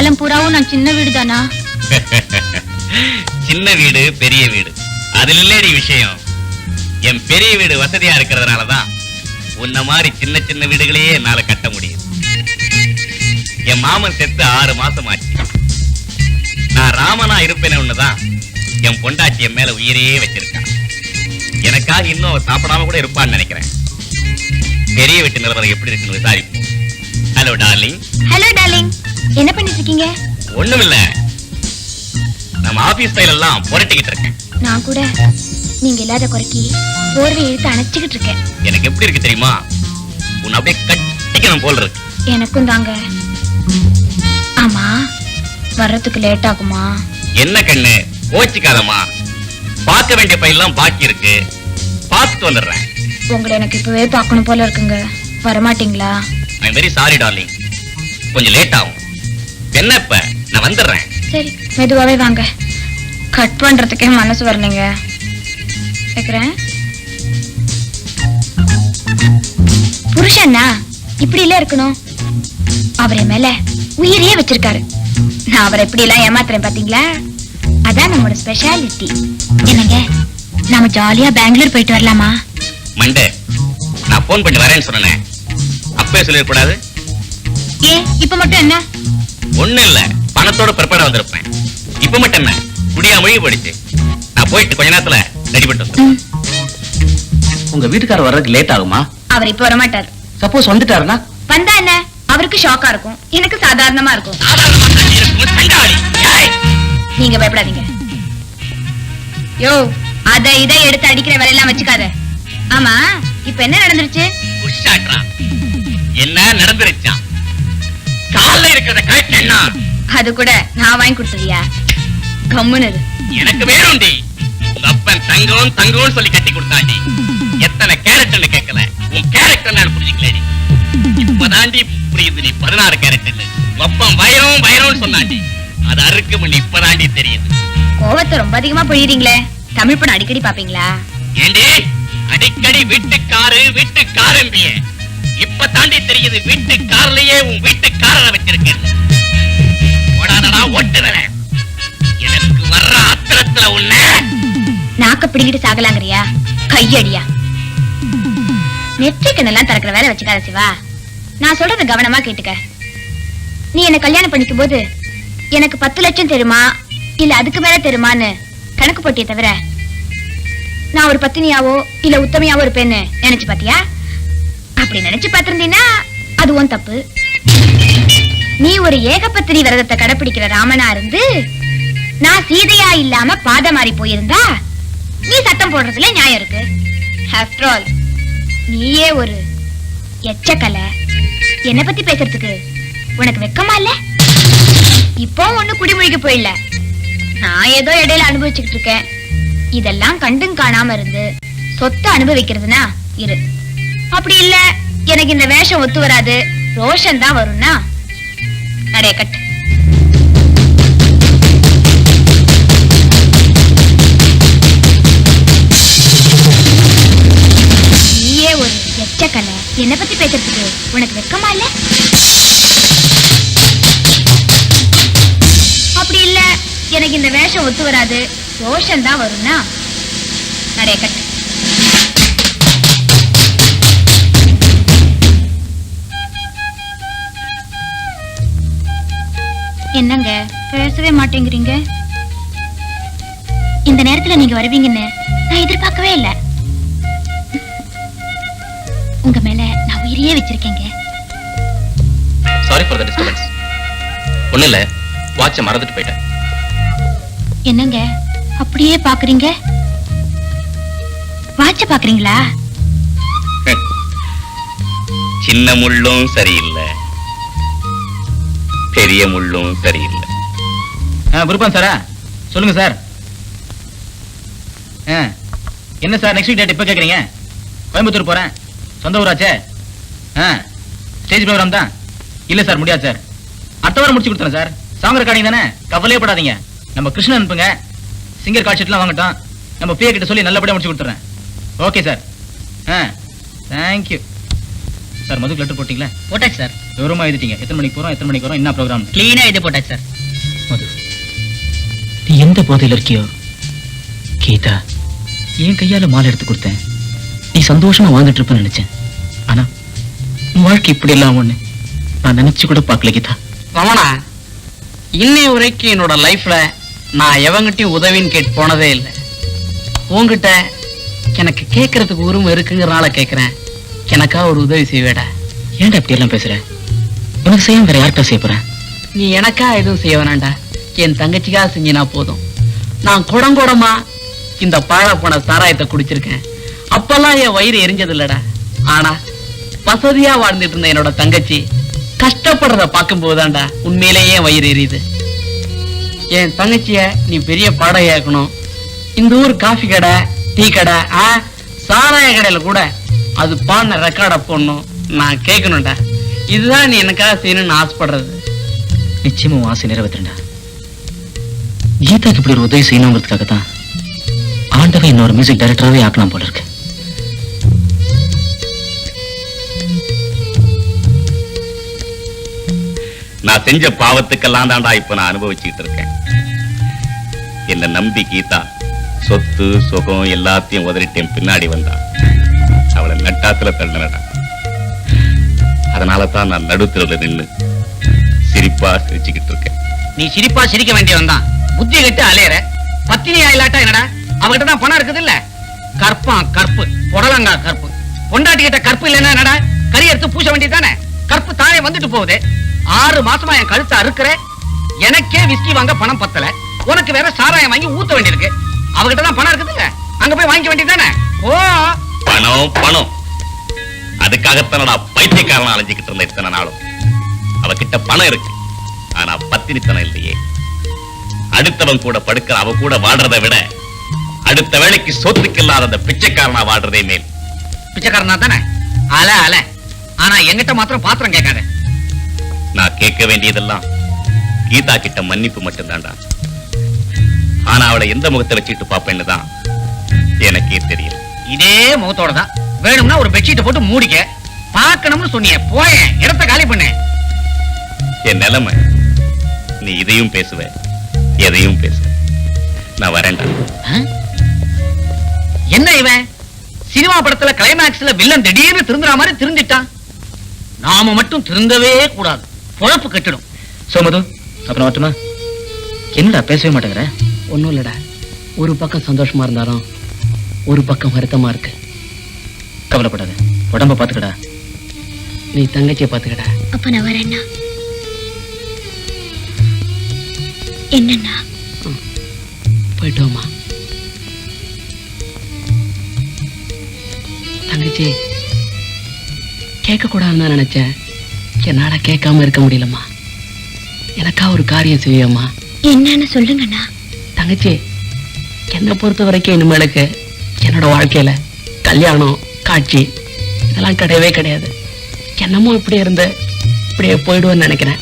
காலம் பூராவும் நான் சின்ன வீடு தானா? சின்ன வீடு பெரிய வீடு அதுல இல்லடி விஷயம். என் பெரிய வீடு வசதியா இருக்கிறதுனாலதான் உன்ன மாதிரி சின்ன சின்ன வீடுகளையே என்னால கட்ட முடியும். என் மாமன் செத்து 6 மாசம் ஆச்சு. நான் ராமனா இருப்பேன்னு ஒண்ணுதான் என் பொண்டாட்டி என் மேல உயிரையே வச்சிருக்கான். எனக்காக இன்னும் அவ சாப்பிடாம கூட இருப்பான்னு நினைக்கிறேன். பெரிய வீட்டு நிலவரம் எப்படி இருக்குன்னு விசாரிப்போம். Hello darling. ஹலோ டார்லிங், என்ன பண்ணிட்டு இருக்கீங்க? ஒண்ணுமில்ல, நம்ம ஆபீஸ் ஃபைல் எல்லாம் புரட்டிக்கிட்டு இருக்கேன். நான் கூட நீங்க இல்லாத குறைக்கி போர்வை இழுத்து அணைச்சுக்கிட்டு இருக்கேன். எனக்கு எப்படி இருக்கு தெரியுமா? உன்னை அப்படியே கட்டிக்கணும் போல இருக்கு. எனக்கும் தாங்க. ஆமா, வர்றதுக்கு லேட் ஆகுமா? என்ன கண்ணு, கோச்சிக்காதம்மா. பார்க்க வேண்டிய ஃபைல்லாம் பாக்கி இருக்கு, பார்த்துட்டு வந்துடுறேன். உங்களை எனக்கு இப்பவே பார்க்கணும் போல இருக்குங்க. வரமாட்டீங்களா? I am very sorry darling, கொஞ்சம் லேட் ஆகும். என்ன இப்ப நான் வந்துடுறேன். சரி, மெதுவாவே வாங்க. கட் பண்றதுக்கே மனசு வரலைங்க. கேக்குறேன். புருஷன்னா இப்படி எல்லாம் இருக்கணும். அவரை மேல உயிரையே வச்சிருக்காரு. நான் அவரை எப்படி எல்லாம் ஏமாத்துறேன் பாத்தீங்களா? அதான் நம்மளோட ஸ்பெஷாலிட்டி. என்னங்க, நாம ஜாலியா பெங்களூர் போயிட்டு வரலாமா? மண்டே, நான் போன் பண்ணி வரேன்னு சொன்னேன். அப்பவே சொல்லிடக்கூடாது. ஏன் இப்ப மட்டும் என்ன? ஒண்ணு இல்ல, பணத்தோட பிறப்பட வந்திருப்பேன். இப்ப மட்டும் என்ன, குடியா மொழி போயிடுச்சு. நான் போயிட்டு கொஞ்ச நேரத்துல ரெடி பண்ணிட்டு. உங்க வீட்டுக்காரர் வர்றதுக்கு லேட் ஆகுமா? அவர் இப்ப வர மாட்டார். சப்போஸ் வந்துட்டாருன்னா? வந்தா என்ன, அவருக்கு ஷாக்கா இருக்கும், எனக்கு சாதாரணமா இருக்கும். நீங்க பயப்படாதீங்க. யோ, அத இதை எடுத்து அடிக்கிற வேலையெல்லாம் வச்சுக்காத. ஆமா, இப்ப என்ன நடந்துருச்சு? என்ன நடந்துருச்சா? கால்ல இருக்கிறத கரெக்ட். அது கூட நான் வாங்கி கொடுத்ததியா? கம்முனு எனக்கு வேணும்டி. உங்க அப்பன் தங்கம் தங்கம்னு சொல்லி கட்டி கொடுத்தாண்டி. எத்தனை கேரக்டர்னு கேட்கல, உன் கேரக்டர் நான் புரிஞ்சுக்கலடி. இப்பதாண்டி புரியுது நீ 16 கேரக்டர். அப்பன் வைரம் வைரம்னு சொன்னாண்டி. அது அறுக்கு மணி இப்பதாண்டி தெரியுது. கோவத்தை ரொம்ப அதிகமா பொழியறீங்களே. தமிழ் படம் அடிக்கடி பாப்பீங்களா? ஏண்டி அடிக்கடி வீட்டுக்காரம்பிய இப்ப தாண்டி தெரியுது. வீட்டுக்காரலையே உன் வீட்டுக்காரரை வச்சிருக்கேன். ஓடாதடா, ஓட்டுறேன். எனக்கு வர்ற ஆத்திரத்துல உன்ன நாக்க பிடிக்கிட்டு சாகலாங்கறியா? கையடியா? நெற்றிக்கண்ணெல்லாம் திறக்கிற வேலை வச்சுக்காத சிவா. நான் சொல்றத கவனமா கேட்டுக்க. நீ என்ன கல்யாணம் பண்ணிக்கும் போது எனக்கு 10 லட்சம் தெரியுமா இல்ல அதுக்கு மேல தெரியுமான்னு கணக்கு போட்டிய தவிர நான் ஒரு பத்தினியாவோ இல்ல உத்தமையாவோ இருப்பேன்னு நினைச்சு பாத்தியா? அப்படி நினைச்சு பாத்திருந்தீன்னா அது உன் தப்பு. நீ ஒரு ஏகபத்தினி விரதத்தை கடைபிடிக்கிற ராமனா இருந்து நான் சீதையா இல்லாம பாத மாறி போயிருந்தா நீ சத்தம் போடுறதுல நியாயம் இருக்கு. ஆஃப்டர் ஆல் நீயே ஒரு எச்சக்கலை. என்ன பத்தி பேசுறதுக்கு உனக்கு வெக்கமா இல்ல? இப்போ ஒண்ணு குடிமொழிக்கு போயிடல. நான் ஏதோ இடையில அனுபவிச்சுக்கிட்டு இருக்கேன். இதெல்லாம் கண்டும் காணாம இருந்து சொத்தை அனுபவிக்கிறதுனா இரு. அப்படி இல்ல எனக்கு இந்த வேஷம் ஒத்து வராது, ரோஷன் தான் வரும்னா நடைய கட்டு. நீயே ஒரு எச்சக்கலை. என்ன பத்தி பேசுறதுக்கு உனக்கு வெக்கமா இல்ல? அப்படி இல்ல எனக்கு இந்த வேஷம் ஒத்து வராது, ரோஷன் தான் வரும்னா நடைய கட்டு. என்னங்க பேசவே மாட்டேங்கிறீங்க? இந்த நேரத்துல நீங்க வருவீங்கன்னு நான் எதிர்பார்க்கவே இல்ல. உங்க மேல நான் உயிரையே வச்சிருக்கேங்க. Sorry for the disturbance. ஒண்ணு இல்ல, வாட்ச மறந்துட்டு போயிட்டேன். என்னங்க அப்படியே பாக்குறீங்க? வாட்ச பாக்குறீங்களா? சின்ன முள்ளும் சரியில்லை, பெரிய முள்ளும் சரியில்லை. குருப்பான் சாரா, சொல்லுங்க சார். என்ன சார் நெக்ஸ்ட் வீக் டேட் எப்போ கேட்குறீங்க? கோயம்புத்தூர் போகிறேன், சொந்த ஊராச்சே. ஸ்டேஜ் ப்ரோக்ராம் தான். இல்லை சார் முடியாது சார், அடுத்த வாரம் முடிச்சு கொடுத்துறேன் சார். சாங் ரெக்கார்டிங் தானே, கவலையே படாதீங்க. நம்ம கிருஷ்ணன் அனுப்புங்க, சிங்கர் கால் ஷீட்லாம் வாங்கட்டும். நம்ம பிஏ கிட்ட சொல்லி நல்லபடியாக முடிச்சு கொடுத்துறேன். Okay sir. தேங்க்யூ சார் மதுக்கு லெட்டர் போட்டீங்களா? போட்டாச்சு சார். விவரமா எழுதிட்டீங்க. எத்தனை மணிக்கு போறோம், எத்தனை மணிக்கு வரோம், என்ன ப்ரோக்ராம்? கிளீனா எழுதி போட்டாச்சு சார். மது, நீ எந்த போதையில இருக்கியோ? கீதா, என் கையால மாலை எடுத்து கொடுத்தேன். நீ சந்தோஷமா வாழ்ந்துட்டு இருப்பேன்னு நினைச்சேன். ஆனா உன் வாழ்க்கை இப்படி எல்லாம் ஒண்ணு நான் நினைச்சு கூட பார்க்கல கீதா. ரமணா, இன்னை வரைக்கும் என்னோட லைஃப்ல நான் எவங்கிட்டையும் உதவின்னு கேட்டு போனதே இல்லை. உன்கிட்ட எனக்கு கேட்கறதுக்கு உரிமை இருக்குங்கிறனால கேட்கிறேன். எனக்கா ஒரு உதவி செய்வேடா. ஏன்டா இப்படி எல்லாம் பேசுற? உனக்கு செய்ய வேற யார்கிட்ட செய்ய போறேன்? நீ எனக்கா எதுவும் செய்ய வேணாண்டா. என் தங்கச்சிக்காக செஞ்சினா போதும். நான் குடங்குடமா இந்த பாழ போன சாராயத்தை குடிச்சிருக்கேன். அப்பெல்லாம் என் வயிறு எரிஞ்சது இல்லடா. ஆனா வசதியா வாழ்ந்துட்டு இருந்த என்னோட தங்கச்சி கஷ்டப்படுறத பார்க்கும் போதுதான்டா உண்மையிலேயே வயிறு எரியுது. என் தங்கச்சிய நீ பெரிய பாடகையாக்கணும். இந்த ஊர் காஃபி கடை, டீ கடை, சாராய கடையில கூட அது பாடின ரெக்கார்ட போடணும். நான் கேட்கணும்டா. இதுதான் நீ எனக்காக செய்யணும்னு ஆசைப்படுறது. நிச்சயமா உன் ஆசை நிறைவேற்றா. கீதாக்கு இப்படி ஒரு உதவி செய்யணுங்கிறதுக்காக தான் ஆண்டவன் இன்னொரு மியூசிக் டைரக்டராகவே ஆக்கலாம் போல இருக்கு. நான் செஞ்ச பாவத்துக்கெல்லாம் தாண்டா இப்ப நான் அனுபவிச்சுக்கிட்டு இருக்கேன். என்ன நம்பி கீதா சொத்து சுகம் எல்லாத்தையும் உதறிட்டேன் பின்னாடி வந்தா. அவளை நட்டாத்துல தள்ளனடா. அதனால தான் நான் நடுத்தரவுல நின்னு சிரிப்பா சிரிச்சுக்கிட்டு இருக்கேன். நீ சிரிப்பா சிரிக்க வேண்டியவன் தான். புத்தி கட்டு அலையற. பத்தினி ஆயிலாட்டா என்னடா? அவகிட்ட தான் பணம் இருக்குது இல்ல. கற்பான் கற்பு, புடலங்கா கற்பு. பொண்டாட்டி கிட்ட கற்பு இல்லைன்னா என்னடா? கறி எடுத்து பூச வேண்டியதானே. கற்பு தானே வந்துட்டு போகுது. 6 மாசமா என் கழுத்தை அறுக்கிற. எனக்கே விஸ்கி வாங்க பணம் பத்தல. உனக்கு வேற சாராயம் வாங்கி ஊத்த வேண்டியிருக்கு. அவகிட்ட தான் பணம் இருக்குது இல்ல. அங்க போய் வாங்கிக்க வேண்டியதானே. ஓ பணம் பணம். அதுக்காகத்தானடா பைத்தியக்காரன் அலைஞ்சுக்கிட்டு இருந்த இத்தனை நாளும். அவகிட்ட பணம் இருக்கு, ஆனா பத்தினித்தனம் இல்லையே. அடுத்தவன் கூட படுக்கிற அவ கூட வாடுறதை விட அடுத்த வேளைக்கு சொத்துக்கு இல்லாத அந்த பிச்சைக்காரனா வாடுறதே மேல். பிச்சைக்காரனா தானே அல அல. ஆனா எங்கிட்ட மாத்திரம் பாத்திரம் கேட்காத. நான் கேட்க வேண்டியதெல்லாம் கீதா கிட்ட மன்னிப்பு மட்டும்தான்டா. ஆனா அவளை எந்த முகத்தை வச்சுட்டு பாப்பேன்னு தான் எனக்கே தெரியல. இதே முகத்தோட தான் வேணும்னா ஒரு பெட்ஷீட்டை போட்டு மூடிக்க. பார்க்கணும்னு சொன்னிய போய இடத்த காலி பண்ண. என் நிலைமை நீ இதையும் பேசுவ எதையும் பேசுவ. நான் வரேன்டா. என்ன இவன் சினிமா படத்துல கிளைமேக்ஸ்ல வில்லன் திடீர்னு திருந்துற மாதிரி திருந்திட்டான். நாம மட்டும் திருந்தவே கூடாது. பொழப்பு கெட்டுடும். சோமது, அப்புறம் வரட்டுமா? என்னடா பேசவே மாட்டேங்கிற? ஒண்ணும் இல்லடா. ஒரு பக்கம் சந்தோஷமா இருந்தாலும் ஒரு பக்கம் வருத்தமா இருக்கு. கவலைப்படாத, உடம்ப பாத்துக்கடா. நீ தங்கச்சியை பாத்துக்கடா. அப்ப நான் வரேன்னா என்னன்னா போயிட்டோமா தங்கச்சி? கேட்க கூடாதுன்னு நினைச்சேன். என்னால கேட்காம இருக்க முடியலம்மா. எனக்கா ஒரு காரியம் செய்யம்மா. என்னன்னு சொல்லுங்கண்ணா. தங்கச்சி, என்னை பொறுத்த வரைக்கும் இனிமேலுக்கு என்னோட வாழ்க்கையில கல்யாணம் காட்சி இதெல்லாம் கிடையவே கிடையாது. என்னமோ இப்படி இருந்து இப்படியே போயிடுவேன்னு நினைக்கிறேன்.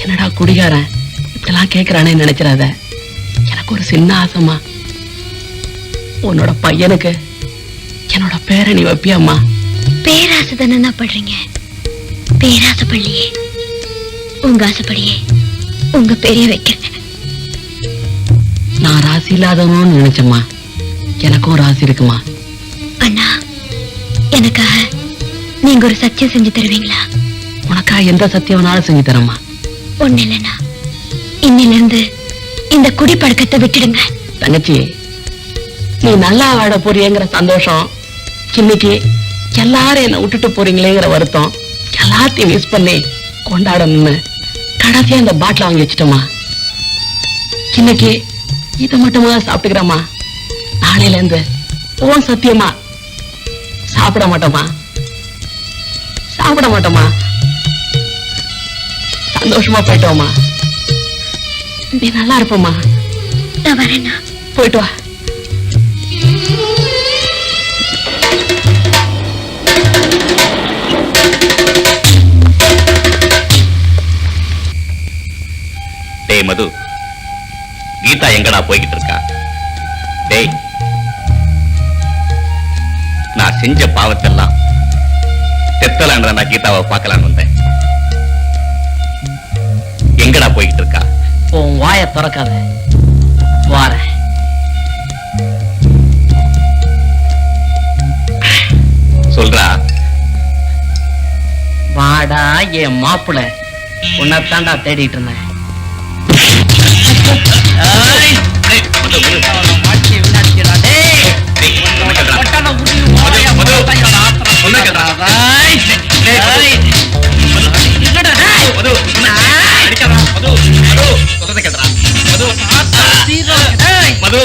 என்னடா குடிகாரன் இப்படிலாம் கேட்கிறானே நினைச்சிடாத. எனக்கு ஒரு சின்ன ஆசைமா. உன்னோட பையனுக்கு என்னோட பேரை நீ வைப்பியம்மா? பேராசை தானே படுறீங்க? பேராசை பள்ளியே உங்க ஆசைப்படியே உங்க பெரிய வைக்கிறேன். நான் ராசி இல்லாதவனும் நினைச்சம்மா. எனக்கும் ராசி இருக்குமா? அண்ணா, எனக்காக நீங்க ஒரு சத்தியம் செஞ்சு தருவீங்களா? உனக்கா எந்த சத்தியம்னாலும் செஞ்சு தரமா? ஒண்ணு இல்லைண்ணா, இன்னில இருந்து இந்த குடிப்பழக்கத்தை விட்டுடுங்க. தங்கச்சி, நீ நல்லா வாழ போறியங்கிற சந்தோஷம், இன்னைக்கு எல்லாரும் என்ன விட்டுட்டு போறீங்களேங்கிற வருத்தம் எல்லாத்தையும் மிஸ் பண்ணி கொண்டாடணும்னு கடைசியா இந்த பாட்டில வாங்கி வச்சுட்டோமா. இன்னைக்கு இதை மட்டுமா சாப்பிட்டுக்கிறோமா? நாளையில இருந்து ஓ சத்தியமா சாப்பிட மாட்டோமா? சாப்பிட மாட்டோமா? சந்தோஷமா போயிட்டோமா? நீ நல்லா இருப்போமா? நான் வரேண்ணா. போயிட்டு வா. டேய் மது, கீதா எங்கடா போய்கிட்டு இருக்கா? டேய், நான் செஞ்ச பாவத்தெல்லாம் செத்தலான்ற நான் கீதாவை பார்க்கலான்னு வந்தேன். எங்கடா போய்கிட்டு இருக்கா? உன் வாயை திறக்காத, வாரேன். சொல்றா. வாடா என் மாப்பிள, உன்னைத்தாண்டா தேடிட்டு இருந்தேன். மது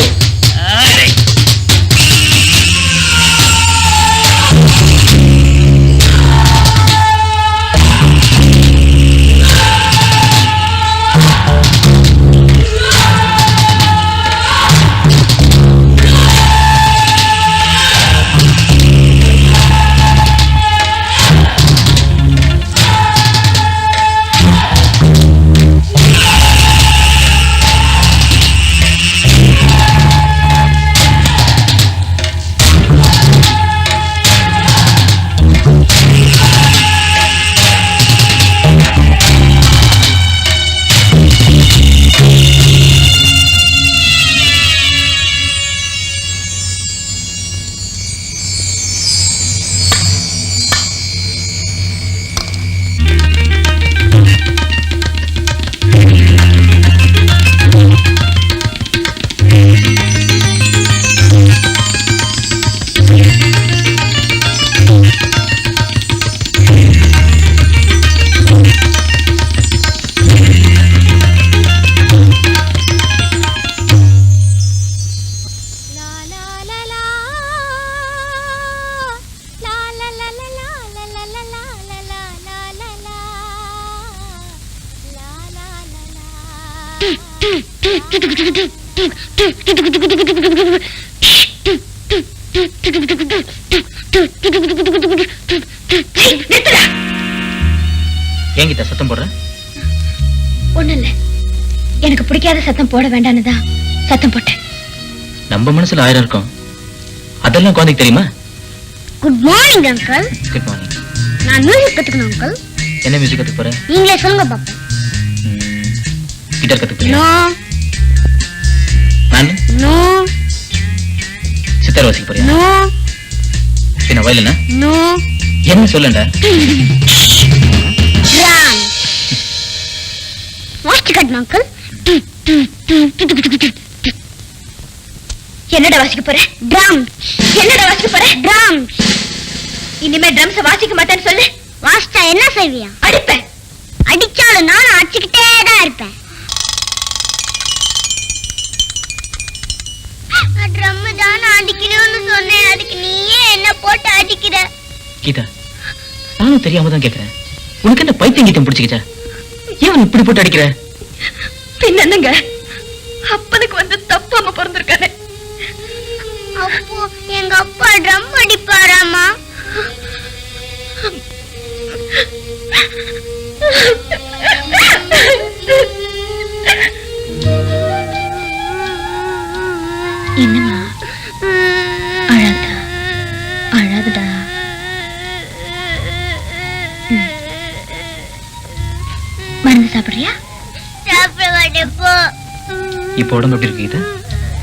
ஏங்கிட்ட சத்தம் போடுற? ஒண்ணு இல்ல, எனக்கு பிடிக்காத சத்தம் போட வேண்டாம்னுதான் சத்தம் போட்டேன். நம்ம மனசுல 1000 இருக்கும், அதெல்லாம் குழந்தைக்கு தெரியுமா? Good morning uncle. Good morning. நான் மியூசிக் கத்துக்கணும் அங்கிள். என்ன மியூசிக் கத்துக்க போற? நீங்களே சொல்லுங்க பாப்போம். கிட்டார் கத்துக்க போறியா? நோ நானு நோ. சித்தார் வாசிக்க போறியா? நோ பின்ன வயலினா? நோ. என்ன சொல்லண்டா? ட்ரம். வாசிச்சு காட்டுங்க அங்கிள். என்னடா வாசிக்க போற? ட்ரம். என்னடா வாசிக்க போற? ட்ரம். இனிமே ட்ரம்ஸ் வாசிக்க மாட்டேன்னு சொல்லு. வாசிச்சா என்ன செய்வியா? அடிப்பேன். அடிச்சாலும் நானும் அடிச்சுக்கிட்டே தான் இருப்பேன். ட்ரம் தானே அடிக்கணும்னு சொன்னேன், அதுக்கு நீயே என்ன போட்டு அடிக்கிற? கீதா, நானும் தெரியாம தான் கேக்குறேன். உனக்கு என்ன பைத்தியம் கீத்தம் பிடிச்சிக்கிச்சா? ஏன் இப்படி போட்டு அடிக்கிற? பின்ன என்னங்க, அப்பனுக்கு வந்து தப்பாம பிறந்திருக்கானே. அப்போ எங்க அப்பா ட்ரம் அடிப்பாராமா? என்னமா அழாதா? அழாதடா. மருந்து சாப்பிடுறியா? சாப்பிட மாட்டேன் போ. இப்போ உடம்பு எப்படி இருக்கு கீதா?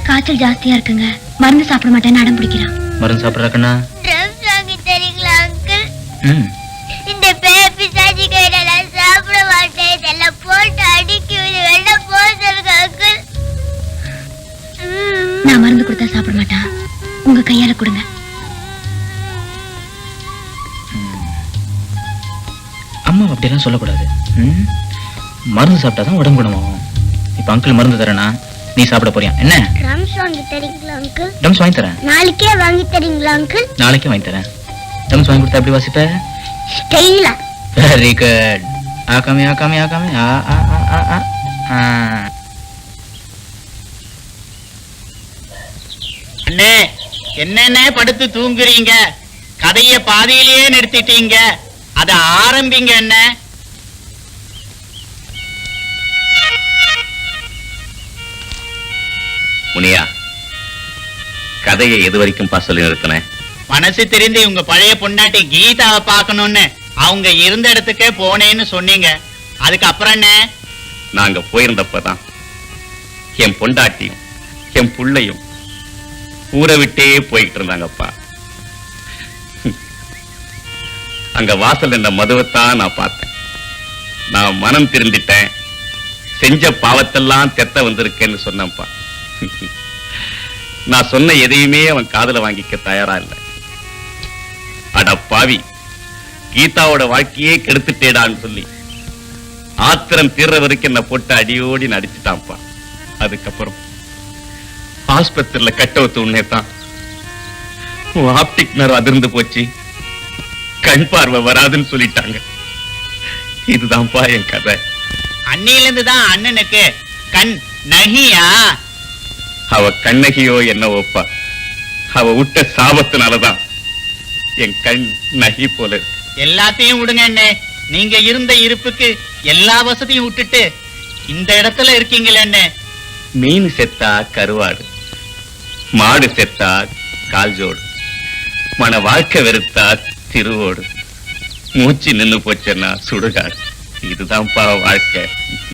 காய்ச்சல் ஜாஸ்தியா இருக்குங்க, மருந்து சாப்பிட மாட்டேன்னு அடம் பிடிக்கிறான். மருந்து சாப்பிடுறாக்கண்ணா? ட்ரம்ஸ் வாங்கி தரீங்களா அங்கிள்? இந்த பேபி சாஜி கையில நான் சாப்பிட மாட்டேன், இதெல்லாம் போட்டு அடிக்குது, வெளில போக சொல்லுங்க அங்கிள். நான் மருந்து கொடுத்தா சாப்பிட மாட்டான், உங்க கையால கொடுங்க. அம்மா அப்படியெல்லாம் சொல்லக்கூடாது. மருந்து சாப்பிட்டாதான் உடம்பு குணமாகும். இப்ப அங்கிள் மருந்து தரேனா, நீ சாப்பிட போறியா? என்ன ட்ரம்ஸ் வாங்கி தரீங்களா அங்கிள்? ட்ரம்ஸ் வாங்கி தரேன். நாளைக்கே வாங்கி தரீங்களா அங்கிள்? நாளைக்கே வாங்கி தரேன். ட்ரம்ஸ் வாங்கி கொடுத்தா எப்படி வாசிப்ப? ஸ்டைலா. Very good. ஆகாமே ஆகாமே ஆகாமே ஆ ஆ ஆ ஆ ஆ. அண்ணே, என்னென்ன படுத்து தூங்குறீங்க? கதைய பாதியிலேயே நிறுத்திட்டீங்க, அத ஆரம்பிங்க அண்ணே. முனியா, கதையை எது வரைக்கும் சொல்லி நிறுத்தினேன்? மனசு தெரிந்து உங்க பழைய பொண்டாட்டி கீதாவை பார்க்கணும்னு அவங்க இருந்த இடத்துக்கே போனேன்னு சொன்னீங்க. அதுக்கப்புறம் என்ன? நாங்க போயிருந்தப்பதான் என் பொண்டாட்டியும் என் புள்ளையும் ஊரை விட்டே போய்கிட்டு இருந்தாங்கப்பா. அங்க வாசல் என்ன மதுவைத்தான் நான் பார்த்தேன். நான் மனம் திருந்திட்டேன், செஞ்ச பாவத்தெல்லாம் தெத்த வந்திருக்கேன்னு சொன்னப்பா. நான் சொன்ன எதையுமே அவன் காதுல வாங்கிக்க தயாரா இல்லை. அட பாவி, கீதாவோட வாழ்க்கையே கெடுத்துட்டேடான்னு சொல்லி ஆத்திரம் தீர்ற வரைக்கும் என்ன போட்டு அடியோடி நடிச்சுட்டான்ப்பா. அதுக்கப்புறம் ஆஸ்பத்திரியில கட்டவுத்து உடனே தான் ஆப்டிக் நர்வ் அதிர்ந்து போச்சு, கண் பார்வை வராதுன்னு சொல்லிட்டாங்க. இதுதான்ப்பா என் கதை. அன்னையில இருந்து தான் அண்ணனுக்கு கண் நகியா? அவ கண்ணகியோ என்னவோப்பா, அவ விட்ட சாபத்தினாலதான் என் கண் நகி போல இருக்கு. எல்லாத்தையும் விடுங்க அண்ணே. நீங்க இருந்த இருப்புக்கு எல்லா வசதியும் விட்டுட்டு இந்த இடத்துல இருக்கீங்களே அண்ணே. மீன் செத்தா கருவாடு, மாடு செத்தா கால்ஜோடு, மன வாழ்க்கை வெறுத்தா திருவோடு, மூச்சு நின்னு போச்சுன்னா சுடுகாடு. இதுதான்ப்பா வாழ்க்கை.